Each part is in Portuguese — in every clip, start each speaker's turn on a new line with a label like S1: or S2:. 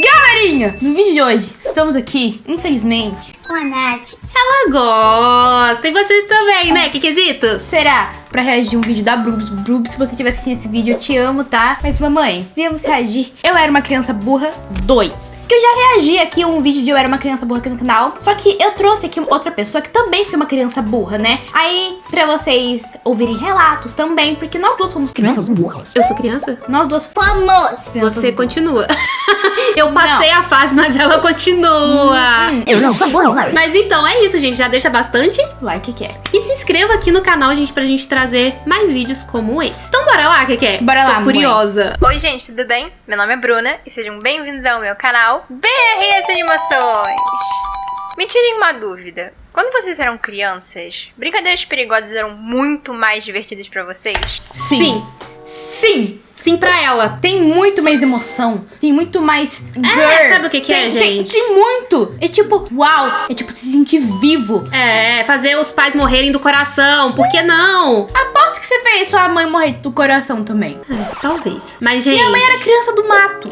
S1: Galerinha, no vídeo de hoje, estamos aqui, infelizmente,
S2: com a Nath.
S3: Ela gosta, e vocês também, né, Kikzitos?
S1: Será pra reagir um vídeo da Brubs. Brubs, se você estiver assistindo esse vídeo, eu te amo, tá? Mas mamãe, viemos reagir Eu Era Uma Criança Burra 2. Que eu já reagi aqui a um vídeo de Eu Era Uma Criança Burra aqui no canal. Só que eu trouxe aqui outra pessoa que também foi uma criança burra, né? Aí, pra vocês ouvirem relatos também, porque nós duas somos crianças burras.
S3: Eu sou criança?
S1: Nós duas
S2: Fomos!
S3: Você continua. Eu passei a fase, mas ela continua.
S2: Eu não sou burra.
S3: Mas então, é isso, gente. Já deixa bastante
S1: like que é.
S3: e se inscreva aqui no canal, gente, pra gente trazer mais vídeos como esse. Então bora lá, Keke?
S1: Bora lá,
S3: Tô curiosa.
S4: Oi gente, tudo bem? Meu nome é Bruna e sejam bem-vindos ao meu canal BRS Animações! Me tirem uma dúvida. Quando vocês eram crianças, brincadeiras perigosas eram muito mais divertidas pra vocês?
S1: Sim. Sim.
S3: Sim pra ela.
S1: Tem muito mais emoção. Tem muito mais
S3: sabe o que é, gente?
S1: Tem muito. É tipo, uau. É tipo se sentir vivo.
S3: É, fazer os pais morrerem do coração. Por que não?
S1: Aposto que você fez sua mãe morrer do coração também.
S3: Talvez. Mas, gente...
S1: Minha mãe era criança do mato.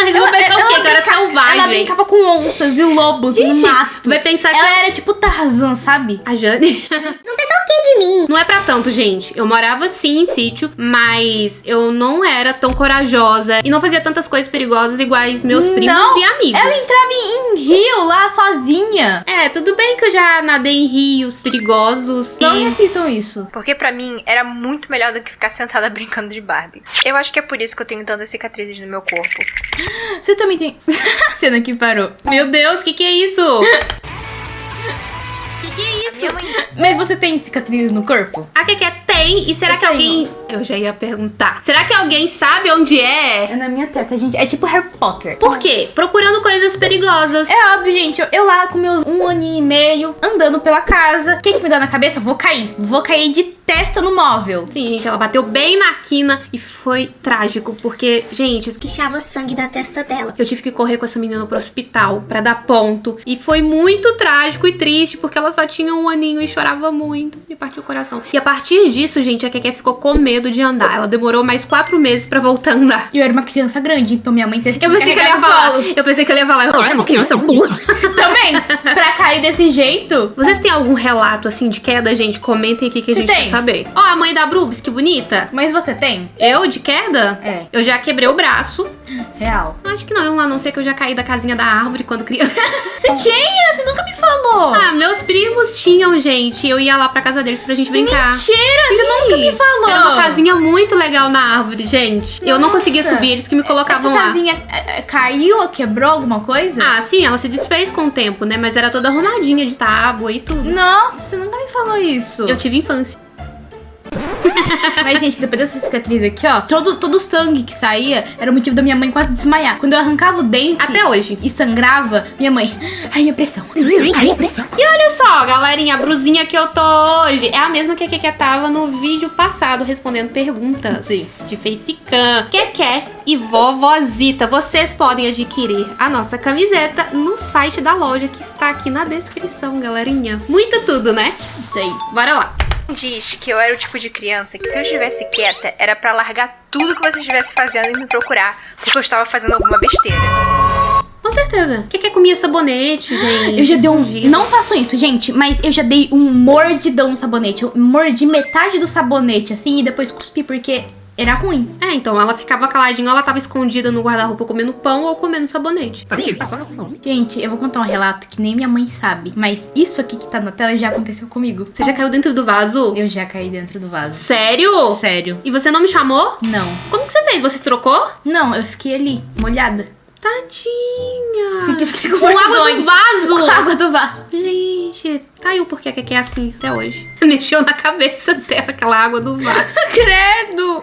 S3: Mas eu pensei o quê? Que eu era selvagem.
S1: Ela brincava com onças e lobos
S3: Gente,
S1: no mato.
S3: vai pensar que
S1: ela era tipo Tarzan, sabe?
S3: A Jane...
S2: Não pensou o que de mim?
S3: Não é pra tanto, gente. Eu morava sim em sítio, mas eu não era tão corajosa e não fazia tantas coisas perigosas iguais meus primos
S1: Não,
S3: e amigos.
S1: Ela entrava em rio lá sozinha.
S3: É, tudo bem que eu já nadei em rios perigosos
S1: Não
S3: e...
S1: repitam isso.
S4: Porque pra mim era muito melhor do que ficar sentada brincando de Barbie. Eu acho que é por isso que eu tenho tantas cicatrizes no meu corpo.
S1: Você também tem... Cena que parou.
S3: Meu Deus, que é isso? Que é isso?
S4: Minha mãe...
S1: Mas você tem cicatrizes no corpo?
S3: A Keke tem, e será
S1: Eu
S3: que
S1: tenho.
S3: alguém... Eu já ia perguntar. Será que alguém sabe onde é?
S1: É na minha testa, gente. É tipo Harry Potter.
S3: Por quê? Procurando coisas perigosas.
S1: É óbvio, gente. Eu lá com meus 1 ano e meio, andando pela casa. O que me dá na cabeça? Vou cair. Vou cair de testa no móvel.
S3: Sim, gente, ela bateu bem na quina e foi trágico, porque, gente,
S2: Pichava sangue da testa dela.
S3: eu tive que correr com essa menina pro hospital pra dar ponto. E foi muito trágico e triste, porque ela só tinha 1 aninho e chorava muito. Me partiu o coração. E a partir disso, gente, a Keke ficou com medo de andar. Ela demorou mais 4 meses pra voltar a andar.
S1: E eu era uma criança grande, então minha mãe teve que
S3: Eu
S1: me
S3: pensei que ela
S1: carregar
S3: ia
S1: no
S3: falar.
S1: colo.
S3: Eu pensei que ela ia falar. Eu era uma criança burra.
S1: Também, pra cair desse jeito.
S3: Vocês têm algum relato, assim, de queda, gente? Comentem aqui que a
S1: Você
S3: gente
S1: tem?
S3: quer saber. Ó, a mãe da Brubs, que bonita.
S1: Mas você tem?
S3: Eu, de queda?
S1: É.
S3: Eu já quebrei o braço.
S1: Real.
S3: Acho que não, a não ser que eu já caí da casinha da árvore quando criança.
S1: Você tinha? Você nunca me falou.
S3: Ah, meus primos tinham, gente. Eu ia lá pra casa deles pra gente brincar.
S1: Mentira, você nunca me falou.
S3: Era uma casinha muito legal na árvore, gente. Eu não conseguia
S1: Nossa.
S3: subir, eles que me colocavam
S1: Essa
S3: lá.
S1: casinha caiu ou quebrou alguma coisa?
S3: Ah, sim, ela se desfez com o tempo, né? Mas era toda arrumadinha de tábua e tudo.
S1: Nossa, você nunca me falou isso.
S3: Eu tive infância.
S1: Mas, gente, depois dessa cicatriz aqui, ó, todo o sangue que saía era o motivo da minha mãe quase desmaiar. Quando eu arrancava o dente
S3: Até hoje.
S1: e sangrava, minha mãe, ai, minha pressão.
S3: E olha só, galerinha, a brusinha que eu tô hoje é a mesma que a Keke tava no vídeo passado, respondendo perguntas
S1: Sim.
S3: de Facecam. Keke e Vovozita, vocês podem adquirir a nossa camiseta no site da loja que está aqui na descrição, galerinha. Muito tudo, né?
S1: Isso aí.
S3: Bora lá.
S4: Diz que eu era o tipo de criança que se eu estivesse quieta era pra largar tudo que você estivesse fazendo e me procurar, porque eu estava fazendo alguma besteira.
S3: Com certeza. Keke comia sabonete, gente.
S1: Eu já dei um...
S3: escondido.
S1: Não faço isso, gente, mas eu já dei um mordidão no sabonete. Eu mordi metade do sabonete, assim, e depois cuspi, porque era ruim.
S3: É, então, ela ficava caladinha, ela tava escondida no guarda-roupa comendo pão ou comendo sabonete.
S1: Gente, eu vou contar um relato que nem minha mãe sabe, mas isso aqui que tá na tela já aconteceu comigo.
S3: Você já caiu dentro do vaso?
S1: Eu já caí dentro do vaso.
S3: Sério?
S1: Sério.
S3: E você não me chamou?
S1: Não.
S3: Como que você fez? Você se trocou?
S1: Não, eu fiquei ali, molhada.
S3: Tadinha.
S1: Fiquei com
S3: Com água
S1: vergonha.
S3: do vaso.
S1: Com a água do vaso.
S3: Gente, tá aí o porquê que a Keke é assim até hoje. Mexeu na cabeça dela aquela água do vaso.
S1: Credo.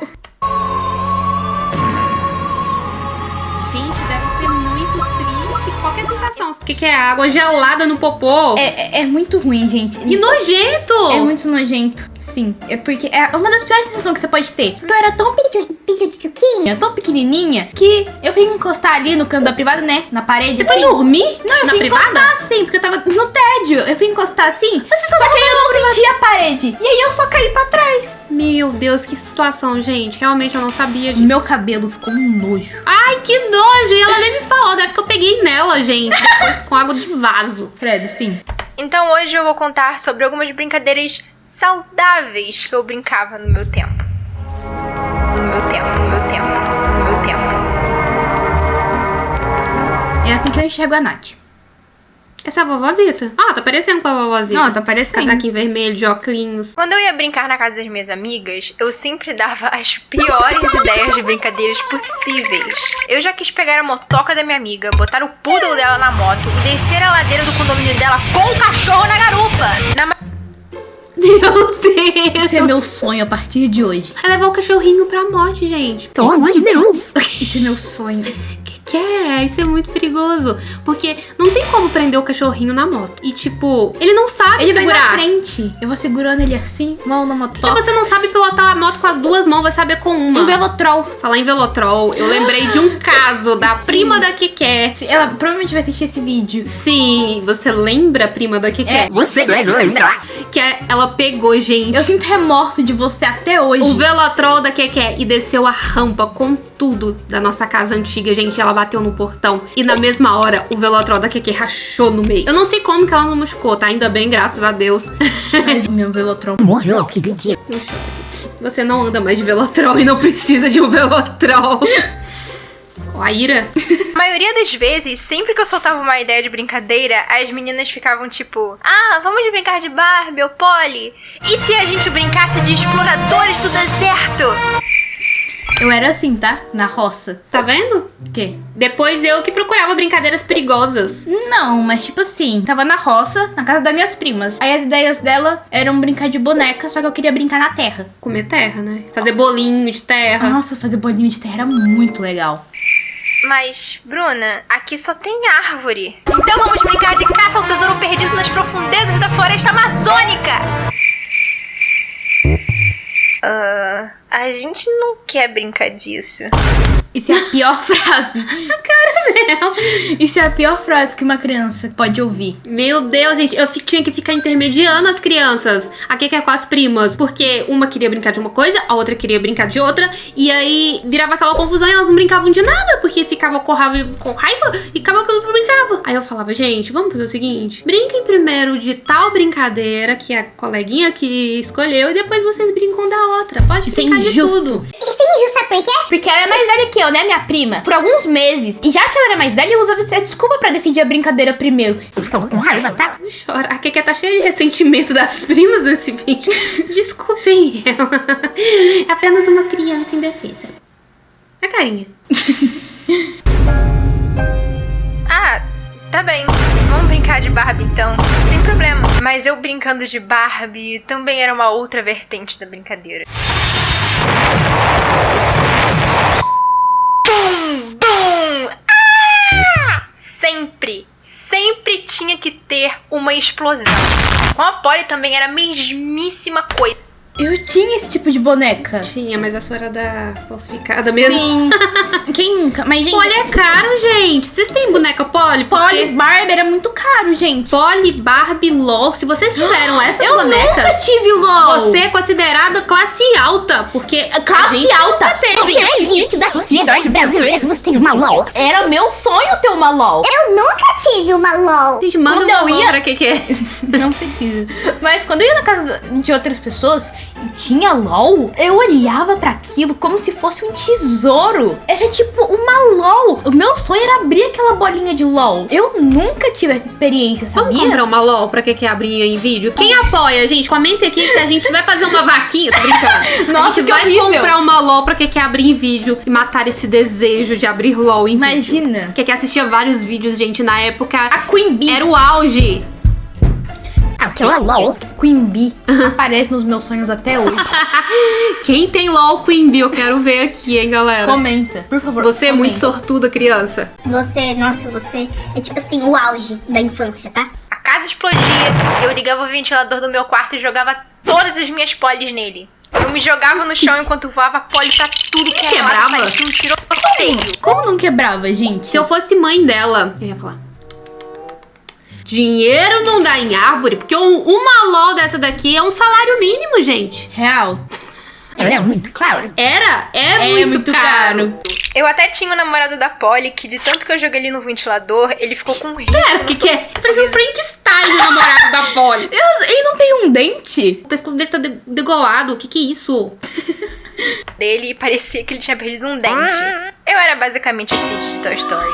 S3: Gente, deve ser muito triste. Qualquer sensação. O que é água gelada no popô?
S1: É muito ruim, gente.
S3: E nojento.
S1: É muito nojento. Sim, é porque é uma das piores sensações que você pode ter. Porque eu era tão pequenininha, tão pequenininha, que eu fui encostar ali no canto da privada, né? Na parede.
S3: Você foi
S1: assim.
S3: dormir
S1: Não, eu
S3: na
S1: fui
S3: privada?
S1: encostar assim, porque eu tava no tédio. Eu fui encostar assim,
S3: só
S1: só que aí eu não
S3: tava
S1: senti a parede. E aí eu só caí pra trás.
S3: Meu Deus, que situação, gente. Realmente eu não sabia disso.
S1: Meu cabelo ficou um nojo.
S3: Ai, que nojo. E ela nem me falou. Deve ela, gente. Depois com água de vaso.
S1: Credo, sim.
S4: Então hoje eu vou contar sobre algumas brincadeiras saudáveis que eu brincava no meu tempo. No meu tempo.
S1: É assim que eu enxergo a Nath.
S3: Essa é a vovozita. Ah, tá parecendo com a vovozita.
S1: Não, tá parecendo.
S3: Casaquinho vermelho, de óculos.
S4: Quando eu ia brincar na casa das minhas amigas, eu sempre dava as piores ideias de brincadeiras possíveis. Eu já quis pegar a motoca da minha amiga, botar o poodle dela na moto e descer a ladeira do condomínio dela com o cachorro na garupa.
S3: Meu Deus.
S1: Esse é meu sonho a partir de hoje.
S3: É levar o cachorrinho pra morte, gente.
S2: Pelo amor de Deus.
S1: Esse é meu sonho.
S3: Que é? Isso é muito perigoso. Porque não tem como prender o cachorrinho na moto. E tipo, ele não sabe
S1: Ele vai
S3: segurar.
S1: na frente. Eu vou segurando ele assim, mão na
S3: Porque
S1: motoca.
S3: você não sabe pilotar a moto com as duas mãos, vai saber com uma.
S1: Um velotrol.
S3: Falar em velotrol, eu lembrei de um caso da prima da Keké.
S1: Ela provavelmente vai assistir esse vídeo.
S3: Sim, você lembra a prima da Keké?
S2: Você vai lembrar.
S3: Que ela pegou, gente,
S1: Eu sinto remorso de você até hoje.
S3: o velotrol da Keké e desceu a rampa com tudo da nossa casa antiga, gente. Ela bateu no portão e na mesma hora o velotrol da Keké rachou no meio. Eu não sei como que ela não machucou, tá? Ainda bem, graças a Deus.
S1: Mas meu velotrol.
S2: Morreu, que brinquedo.
S3: Você não anda mais de velotrol e não precisa de um velotrol. Ó, a Ira.
S4: A maioria das vezes, sempre que eu soltava uma ideia de brincadeira, as meninas ficavam tipo: ah, vamos brincar de Barbie ou Polly? E se a gente brincasse de exploradores do deserto?
S1: Eu era assim, tá? Na roça.
S3: Tá vendo?
S1: O quê?
S3: Depois eu que procurava brincadeiras perigosas.
S1: Não, mas tipo assim, tava na roça, na casa das minhas primas. Aí as ideias dela eram brincar de boneca, só que eu queria brincar na terra.
S3: Comer terra, né? Fazer bolinho de terra.
S1: Nossa, fazer bolinho de terra era muito legal.
S4: Mas, Bruna, aqui só tem árvore. Então vamos brincar de caça ao tesouro perdido nas profundezas da floresta amazônica! A gente não quer brincar disso.
S1: Isso é a pior frase. Isso é a pior frase que uma criança pode ouvir.
S3: Meu Deus, gente, eu tinha que ficar intermediando as crianças. A que é com as primas. Porque uma queria brincar de uma coisa, a outra queria brincar de outra. E aí virava aquela confusão e elas não brincavam de nada. Porque ficava com raiva e acabava que eu não brincava. Aí eu falava, gente, vamos fazer o seguinte: brinquem primeiro de tal brincadeira que a coleguinha que escolheu. E depois vocês brincam da outra. Pode
S1: Isso é
S3: brincar de
S1: injusto.
S3: tudo.
S2: Isso é injusto, sabe por quê?
S1: Porque ela é mais velha que eu, né, minha prima? Por alguns meses. E já que ela era mais velha, ela usava essa desculpa pra decidir a brincadeira primeiro.
S2: Eu ficava com raiva, tá?
S3: Não chora. A Keké tá cheia de ressentimento das primas nesse vídeo. Desculpem ela. É apenas uma criança indefesa. A carinha.
S4: Ah, tá bem. Vamos brincar de Barbie então. Sem problema. Mas eu brincando de Barbie também era uma outra vertente da brincadeira. Bum! Bum! Ah! Sempre tinha que ter uma explosão. Com a Polly também era a mesmíssima coisa.
S1: Eu tinha esse tipo de boneca.
S3: Tinha, mas a sua era da falsificada mesmo.
S1: Sim. Quem nunca? Mas, gente,
S3: Polly é caro, gente. Vocês têm boneca Polly?
S1: Polly Barbie era muito caro, gente.
S3: Polly, Barbie, LOL. Se vocês tiveram essas
S1: Eu
S3: bonecas,
S1: nunca tive o LOL.
S3: você é considerada classe alta. Porque
S1: Classe
S3: a gente
S1: alta?
S3: nunca teve.
S2: Você é elite da sociedade brasileira, você tem uma LOL.
S1: Era meu sonho ter uma LOL.
S2: Eu nunca tive uma LOL.
S3: Gente, manda
S1: Quando
S3: uma
S1: eu
S3: LOL
S1: ia-
S3: pra Keké.
S1: Não precisa. Mas quando eu ia na casa de outras pessoas e tinha LOL, eu olhava pra aquilo como se fosse um tesouro. Era tipo uma LOL. O meu sonho era abrir aquela bolinha de LOL. Eu nunca tive essa experiência,
S3: Vamos
S1: sabia?
S3: comprar uma LOL pra Keké abrir em vídeo? Quem apoia, gente? Comenta aqui que a gente vai fazer uma vaquinha. Tô brincando.
S1: Nossa,
S3: a gente
S1: que
S3: vai
S1: horrível.
S3: comprar uma LOL pra Keké abrir em vídeo e matar esse desejo de abrir LOL em vídeo.
S1: Imagina.
S3: Keké assistia vários vídeos, gente, na época.
S1: A Queen Bee.
S3: Era o auge.
S2: Aquela LOL.
S1: Queen Bee aparece nos meus sonhos até hoje.
S3: Quem tem LOL Queen Bee? Eu quero ver aqui, hein, galera.
S1: Comenta, por favor.
S3: Você é muito
S1: comenta.
S3: sortuda, criança.
S2: Você, nossa, você é tipo assim, o auge da infância, tá?
S4: A casa explodia, eu ligava o ventilador do meu quarto e jogava todas as minhas Pollys nele. Eu me jogava no chão enquanto voava Polly pra tudo que era lado,
S3: Quebrava?
S4: parecia um tiroteio.
S1: Como não quebrava, gente?
S3: Se eu fosse mãe dela, eu ia falar: dinheiro não dá em árvore, porque uma LOL dessa daqui é um salário mínimo, gente.
S1: Real.
S2: Era muito caro.
S3: É muito caro.
S4: Eu até tinha um namorado da Polly que, de tanto que eu joguei ele no ventilador, ele ficou com risco.
S3: Pera, o que é? Tá parecendo um Frankenstein, o namorado da Polly.
S1: Ele não tem um dente?
S3: O pescoço dele tá degolado. O que é isso?
S4: Dele e parecia que ele tinha perdido um dente. Eu era basicamente o Sid de Toy Story.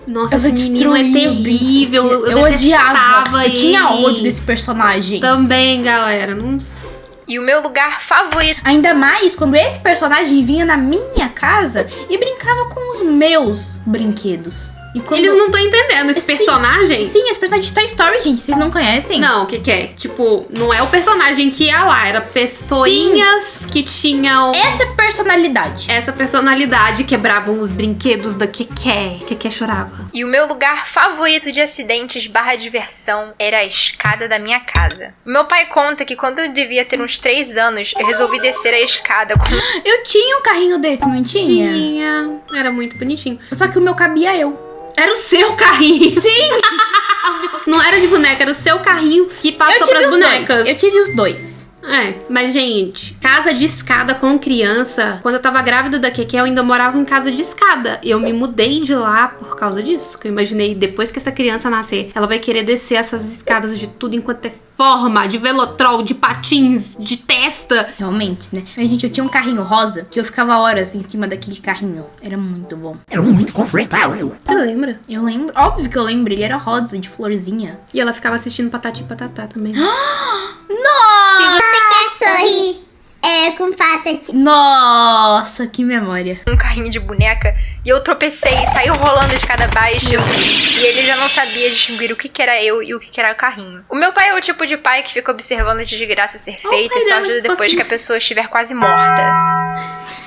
S3: Nossa,
S1: Eu
S3: esse menino é terrível.
S1: Eu odiava. Eu tinha
S3: ele.
S1: ódio desse personagem.
S3: Também, galera. Nossa.
S4: E o meu lugar favorito...
S1: Ainda mais quando esse personagem vinha na minha casa e brincava com os meus brinquedos. E quando...
S3: Eles não estão entendendo esse
S1: Sim,
S3: personagem.
S1: Sim, esse personagem de Toy Story, gente. Vocês não conhecem?
S3: Não, o que é? Tipo, não é o personagem que ia lá. Era pessoinhas que tinham...
S1: Essa é personalidade.
S3: Essa personalidade, quebravam os brinquedos da Keké. Keké chorava.
S4: E o meu lugar favorito de acidentes / diversão era a escada da minha casa. Meu pai conta que quando eu devia ter uns 3 anos, eu resolvi descer a escada com...
S1: Eu tinha um carrinho desse, não tinha?
S3: Tinha. Era muito bonitinho.
S1: Só que o meu cabia eu.
S3: Era o seu carrinho. Sim! Não era de boneca, era o seu carrinho que passou pras bonecas.
S1: Eu tive os dois.
S3: É, mas gente, casa de escada com criança. Quando eu tava grávida da Keké, eu ainda morava em casa de escada. E eu me mudei de lá por causa disso. Que eu imaginei, depois que essa criança nascer, ela vai querer descer essas escadas de tudo enquanto é forma, de velotrol, de patins, de testa.
S1: Realmente, né? Mas, gente, eu tinha um carrinho rosa que eu ficava horas em cima daquele carrinho. Era muito bom.
S2: Era muito confortável.
S3: Você lembra?
S1: Eu lembro. Óbvio que eu lembro. Ele era rosa, de florzinha.
S3: E ela ficava assistindo Patati e Patatá também.
S1: Nossa!
S2: Você quer sorrir com patati?
S1: Nossa, que memória.
S4: um carrinho de boneca e eu tropecei e saí rolando a escada abaixo e ele já não sabia distinguir o que era eu e o que era o carrinho. O meu pai é o tipo de pai que fica observando a desgraça ser feita e só ajuda depois que a pessoa estiver quase morta.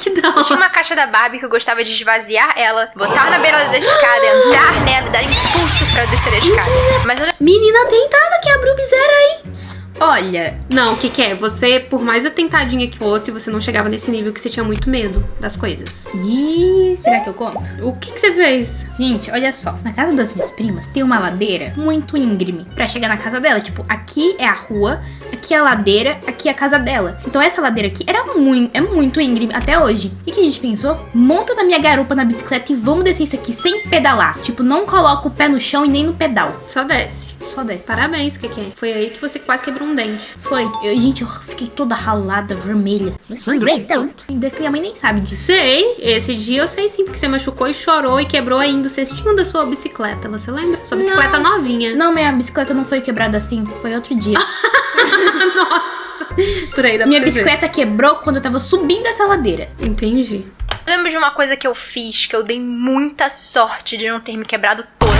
S3: Que da
S4: Tinha uma caixa da Barbie que eu gostava de esvaziar ela, botar na beirada da escada, entrar nela e dar impulso pra descer a escada. Mas eu
S3: Menina tentada que a Brubis era, hein?
S1: Olha,
S3: Não, o que é? Você, por mais atentadinha que fosse, você não chegava nesse nível que você tinha muito medo das coisas.
S1: ih, será que eu conto?
S3: O que você fez?
S1: Gente, olha só. Na casa das minhas primas tem uma ladeira muito íngreme pra chegar na casa dela. Tipo, aqui é a rua, aqui é a ladeira, aqui é a casa dela. Então essa ladeira aqui é muito íngreme até hoje. E o que a gente pensou? Monta na minha garupa na bicicleta e vamos descer isso aqui sem pedalar. Tipo, não coloca o pé no chão e nem no pedal.
S3: Só desce.
S1: Só desce.
S3: Parabéns, que é? Foi aí que você quase quebrou um dente.
S1: Foi. Gente, eu fiquei toda ralada, vermelha.
S2: Eu sangrei tanto.
S1: Ainda que minha mãe nem sabe disso.
S3: Sei, esse dia eu sei sim, porque você machucou e chorou e quebrou ainda o cestinho da sua bicicleta, você lembra? Sua bicicleta novinha.
S1: Não, minha bicicleta não foi quebrada assim. Foi outro dia.
S3: Nossa! Por aí dá pra
S1: Minha
S3: você ver.
S1: bicicleta quebrou quando eu tava subindo essa ladeira.
S3: Entendi.
S4: lembro de uma coisa que eu fiz, que eu dei muita sorte de não ter me quebrado toda.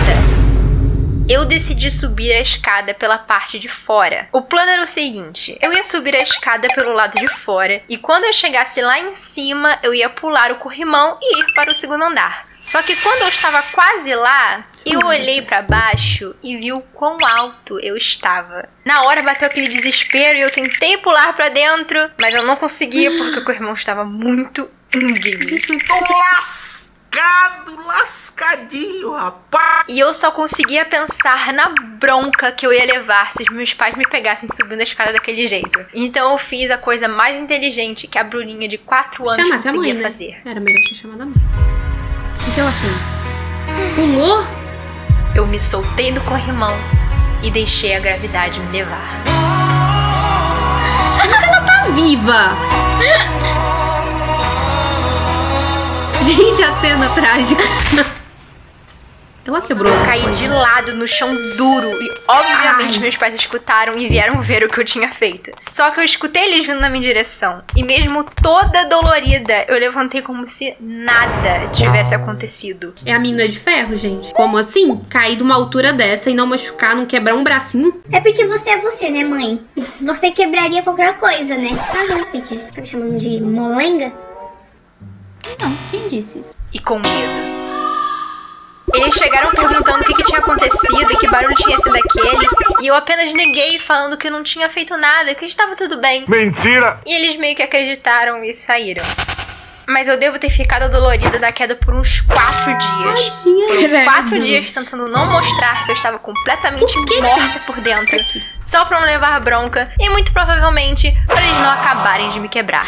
S4: Eu decidi subir a escada pela parte de fora. O plano era o seguinte: eu ia subir a escada pelo lado de fora e quando eu chegasse lá em cima, eu ia pular o corrimão e ir para o segundo andar. Só que quando eu estava quase lá, eu olhei pra baixo e vi o quão alto eu estava. Na hora bateu aquele desespero e eu tentei pular pra dentro, mas eu não conseguia porque o corrimão estava muito íngreme.
S5: Lascadinho, rapaz.
S4: E eu só conseguia pensar na bronca que eu ia levar se os meus pais me pegassem subindo a escada daquele jeito. Então eu fiz a coisa mais inteligente que a Bruninha de 4 anos
S3: Chamasse a
S4: conseguia
S3: mãe, né?
S4: fazer.
S3: Era melhor ter chamado a mãe.
S1: O que ela fez?
S3: Pulou?
S4: Eu me soltei do corrimão e deixei a gravidade me levar.
S3: Tá viva! Gente, a cena trágica. Ela quebrou.
S4: Eu caí de lado no chão duro e obviamente meus pais escutaram e vieram ver o que eu tinha feito. Só que eu escutei eles vindo na minha direção e mesmo toda dolorida, eu levantei como se nada tivesse acontecido.
S3: É a mina de ferro, gente. Como assim? Cair de uma altura dessa e não machucar, não quebrar um bracinho?
S2: É porque você é você, né, mãe? Você quebraria qualquer coisa, né? Ah, não, o que? Tá me chamando de molenga?
S1: Não, quem disse isso?
S4: E com medo. Eles chegaram perguntando o que tinha acontecido e que barulho tinha sido aquele. E eu apenas neguei, falando que eu não tinha feito nada, que estava tudo bem.
S5: Mentira.
S4: E eles meio que acreditaram e saíram. Mas eu devo ter ficado dolorida da queda por uns 4 dias. Foram 4 dias tentando não mostrar que eu estava completamente morta por dentro. Só pra não levar bronca. E muito provavelmente para eles não acabarem de me quebrar.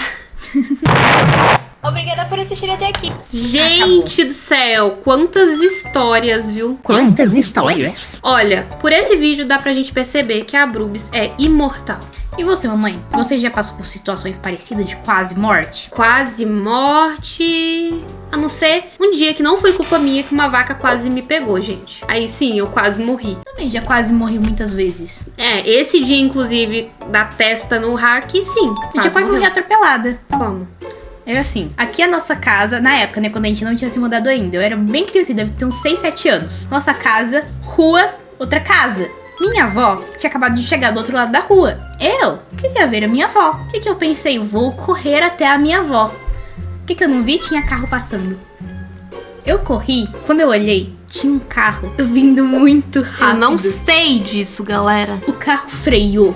S4: Obrigada por assistir até aqui.
S3: Gente do céu, quantas histórias, viu?
S2: Quantas histórias?
S3: Olha, por esse vídeo dá pra gente perceber que a Brubs é imortal.
S1: E você, mamãe? Você já passou por situações parecidas de quase morte?
S3: Quase morte... A não ser um dia que não foi culpa minha que uma vaca quase me pegou, gente. Aí sim, eu quase morri.
S1: Também já quase morri muitas vezes.
S3: Esse dia, inclusive, da testa no hack, sim.
S1: Eu já quase morri atropelada.
S3: Como?
S1: Era assim, aqui é a nossa casa, na época, né, quando a gente não tinha se mudado ainda. Eu era bem criança, deve ter uns 6, 7 anos. Nossa casa, rua, outra casa. Minha avó tinha acabado de chegar do outro lado da rua. Eu queria ver a minha avó. O que eu pensei? Vou correr até a minha avó. O que eu não vi? Tinha carro passando. Eu corri, quando eu olhei, tinha um carro vindo muito rápido.
S3: Eu não sei disso, galera.
S1: O carro freou.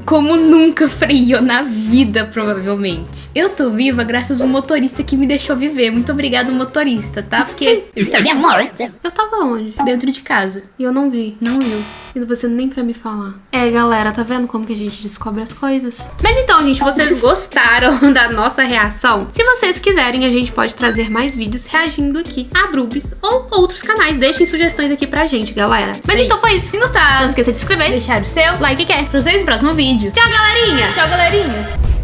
S1: Como nunca freou na vida, provavelmente. Eu tô viva graças ao motorista que me deixou viver. Muito obrigado, motorista, tá? Porque
S2: Eu estaria morta.
S3: Eu tava onde?
S1: dentro de casa.
S3: E eu não vi.
S1: Não viu.
S3: E você nem pra me falar. Galera, tá vendo como que a gente descobre as coisas? Mas então, gente, vocês gostaram da nossa reação? Se vocês quiserem, a gente pode trazer mais vídeos reagindo aqui a Brubs ou outros canais. Deixem sugestões aqui pra gente, galera. Mas
S1: Sim.
S3: então foi isso.
S1: Se gostaram,
S3: Não esqueça de se inscrever,
S1: deixar o seu
S3: like e quer.
S1: pra vocês no próximo vídeo.
S3: Tchau, galerinha!
S1: Tchau, galerinha!